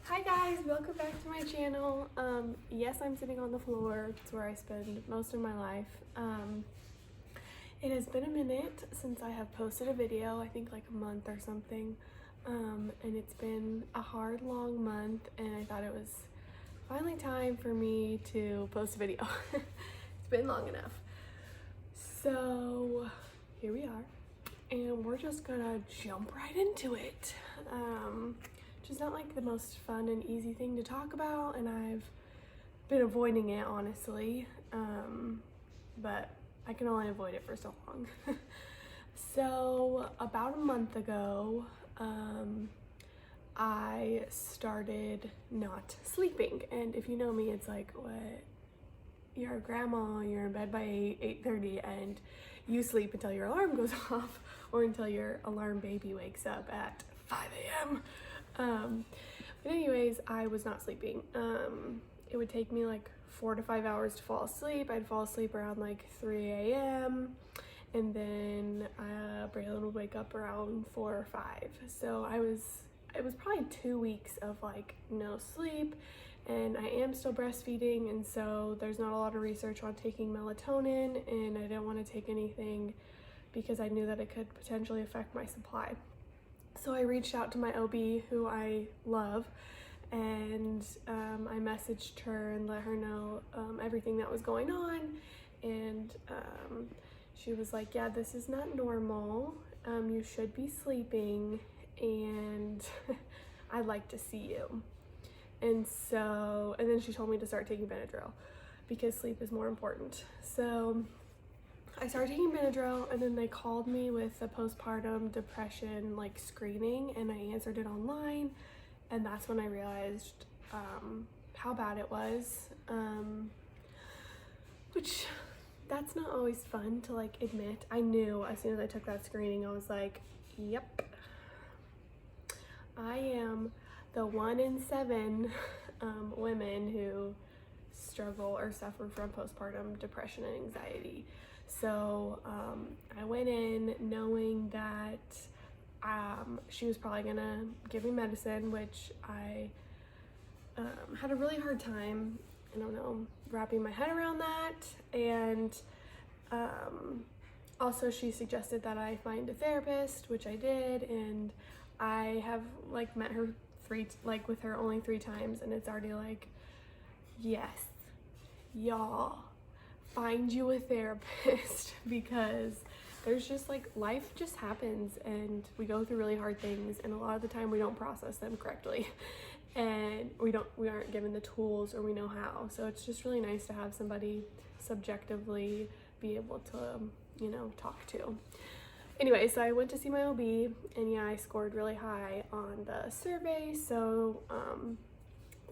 Hi guys, welcome back to my channel. Yes, I'm sitting on the floor. It's where I spend most of my life. It has been a minute since I have posted a video, I think like a month or something. And it's been a hard, long month, and I thought it was finally time for me to post a video. It's been long enough. So here we are, and we're just gonna jump right into it. Which is not like the most fun and easy thing to talk about, and I've been avoiding it, honestly, but I can only avoid it for so long. So about a month ago, I started not sleeping, and if you know me, it's like, what, you're a grandma, you're in bed by 8:30, and you sleep until your alarm goes off or until your alarm baby wakes up at 5 a.m. But anyways, I was not sleeping. It would take me like 4 to 5 hours to fall asleep. I'd fall asleep around like 3 a.m. and then Braylon would wake up around 4 or 5. So it was probably 2 weeks of like no sleep, and I am still breastfeeding, and so there's not a lot of research on taking melatonin, and I didn't want to take anything because I knew that it could potentially affect my supply. So I reached out to my OB, who I love, and I messaged her and let her know everything that was going on, and she was like, yeah, this is not normal, you should be sleeping, and I'd like to see you. And then she told me to start taking Benadryl because sleep is more important. So I started taking Benadryl, and then they called me with a postpartum depression like screening, and I answered it online, and that's when I realized how bad it was, which that's not always fun to like admit. I knew as soon as I took that screening, I was like, yep, I am the 1 in 7 women who struggle or suffer from postpartum depression and anxiety. So I went in knowing that she was probably gonna give me medicine, which I had a really hard time, I don't know, wrapping my head around that. And also she suggested that I find a therapist, which I did, and I have like met her with her only 3 times, and it's already like, yes, y'all, find you a therapist, because there's just like, life just happens, and we go through really hard things, and a lot of the time we don't process them correctly, and we aren't given the tools, or we know how. So it's just really nice to have somebody subjectively be able to, you know, talk to. Anyway, so I went to see my OB, and yeah, I scored really high on the survey. So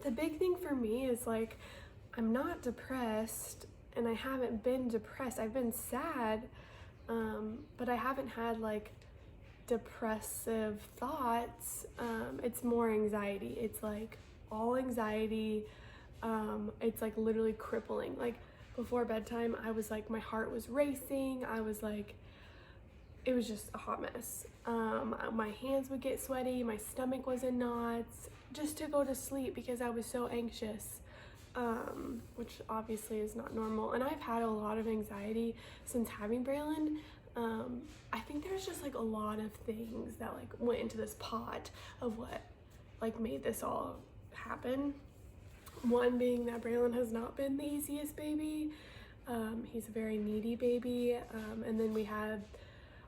the big thing for me is like, I'm not depressed, and I haven't been depressed. I've been sad, but I haven't had like depressive thoughts. It's more anxiety. It's like all anxiety. It's like literally crippling. Like before bedtime, I was like, my heart was racing. I was like, it was just a hot mess. My hands would get sweaty, my stomach was in knots, just to go to sleep because I was so anxious, which obviously is not normal. And I've had a lot of anxiety since having Braylon. I think there's just like a lot of things that like went into this pot of what like made this all happen. One being that Braylon has not been the easiest baby. He's a very needy baby, and then we had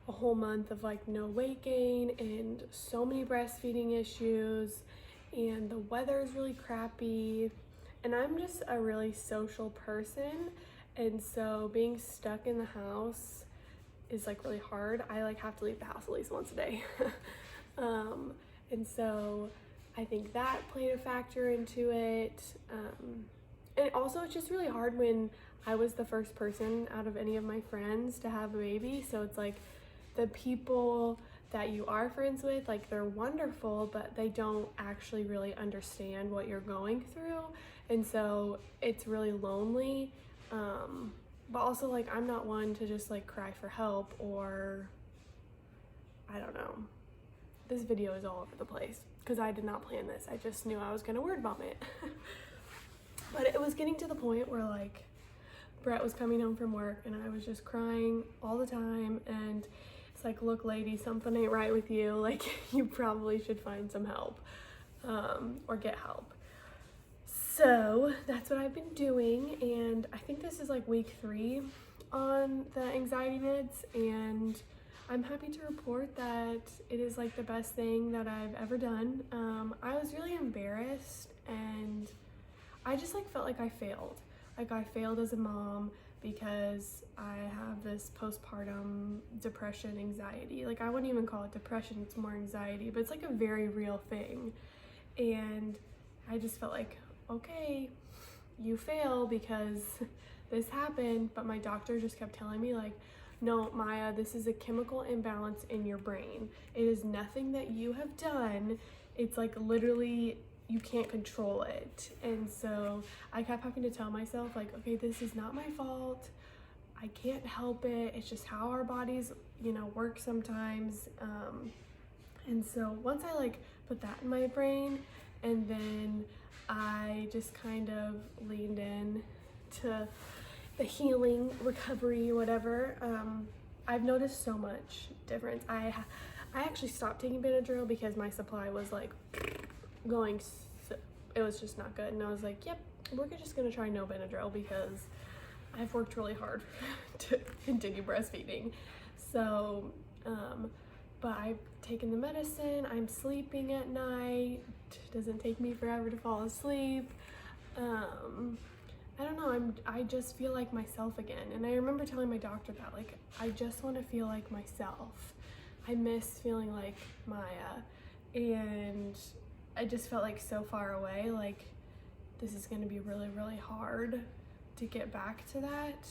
a whole month of like no weight gain and so many breastfeeding issues, and the weather is really crappy, and I'm just a really social person, and so being stuck in the house is like really hard. I like have to leave the house at least once a day. And so I think that played a factor into it, and also it's just really hard when I was the first person out of any of my friends to have a baby. So it's like, the people that you are friends with, like, they're wonderful, but they don't actually really understand what you're going through, and so it's really lonely. But also, like, I'm not one to just like cry for help, or I don't know, this video is all over the place because I did not plan this. I just knew I was gonna word vomit. But it was getting to the point where like Brett was coming home from work and I was just crying all the time, and it's like, look lady, something ain't right with you. Like, you probably should find some help, or get help. So that's what I've been doing, and I think this is like week 3 on the anxiety meds, and I'm happy to report that it is like the best thing that I've ever done. I was really embarrassed, and I just like felt like I failed. Like I failed as a mom because I have this postpartum depression, anxiety. Like I wouldn't even call it depression, it's more anxiety, but it's like a very real thing. And I just felt like, okay, you fail because this happened. But my doctor just kept telling me like, no, Maya, this is a chemical imbalance in your brain. It is nothing that you have done. It's like literally you can't control it. And so I kept having to tell myself like, okay, this is not my fault. I can't help it. It's just how our bodies, you know, work sometimes. And so once I like put that in my brain, and then I just kind of leaned in to the healing, recovery, whatever, I've noticed so much difference. I actually stopped taking Benadryl because my supply was like going, so, it was just not good. And I was like, yep, we're just gonna try no Benadryl because I've worked really hard to continue breastfeeding. So, but I've taken the medicine, I'm sleeping at night, it doesn't take me forever to fall asleep. I don't know, I just feel like myself again. And I remember telling my doctor that, like, I just want to feel like myself. I miss feeling like Maya. And I just felt like so far away, like this is going to be really, really hard to get back to that.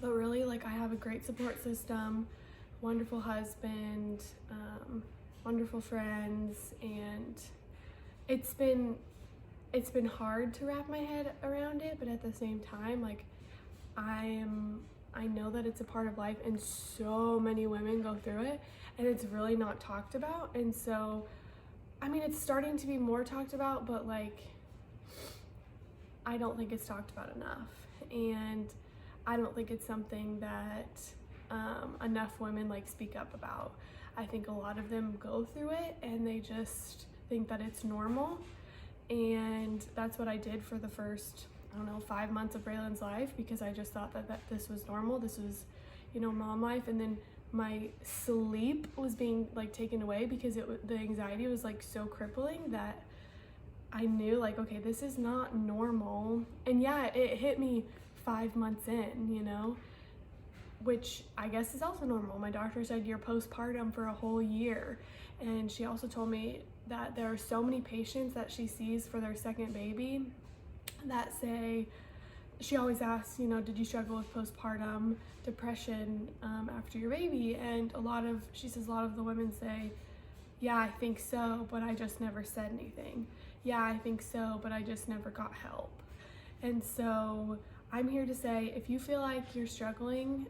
But really, like, I have a great support system, wonderful husband, wonderful friends, and it's been hard to wrap my head around it, but at the same time, like, I know that it's a part of life, and so many women go through it, and it's really not talked about. And so, I mean, it's starting to be more talked about, but like, I don't think it's talked about enough, and I don't think it's something that enough women like speak up about. I think a lot of them go through it and they just think that it's normal. And that's what I did for the first, I don't know, 5 months of Braylon's life, because I just thought that this was normal. This was, you know, mom life. And then my sleep was being like taken away because the anxiety was like so crippling that I knew like, okay, this is not normal. And yeah, it hit me 5 months in, you know, which I guess is also normal. My doctor said you're postpartum for a whole year. And she also told me that there are so many patients that she sees for their second baby that say, she always asks, you know, did you struggle with postpartum depression after your baby? And she says a lot of the women say, yeah, I think so, but I just never said anything. Yeah, I think so, but I just never got help. And so I'm here to say, if you feel like you're struggling,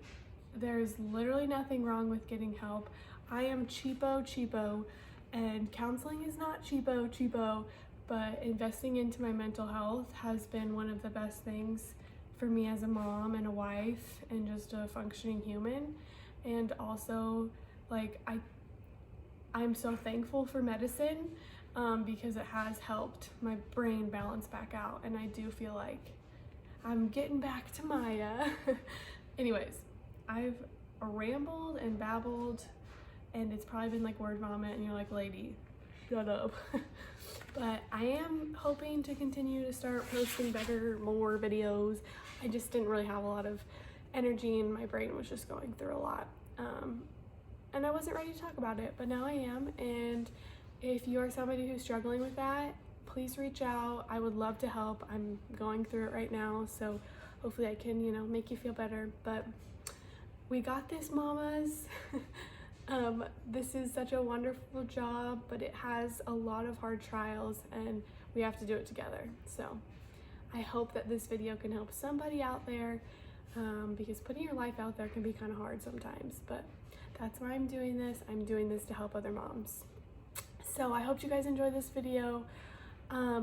there's literally nothing wrong with getting help. I am cheapo, and counseling is not cheapo, but investing into my mental health has been one of the best things for me as a mom and a wife and just a functioning human. And also, like, I'm so thankful for medicine because it has helped my brain balance back out, and I do feel like I'm getting back to Maya. Anyways, I've rambled and babbled, and it's probably been like word vomit, and you're like, lady, shut up. But I am hoping to continue to start posting better, more videos. I just didn't really have a lot of energy, and my brain was just going through a lot. And I wasn't ready to talk about it, but now I am. And if you are somebody who's struggling with that, please reach out. I would love to help. I'm going through it right now, so hopefully I can, you know, make you feel better. But we got this, mamas. This is such a wonderful job, but it has a lot of hard trials, and we have to do it together. So I hope that this video can help somebody out there, because putting your life out there can be kind of hard sometimes. But That's why I'm doing this. I'm doing this to help other moms. So I hope you guys enjoyed this video.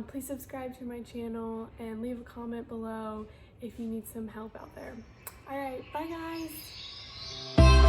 Please subscribe to my channel and leave a comment below if you need some help out there. All right, bye guys.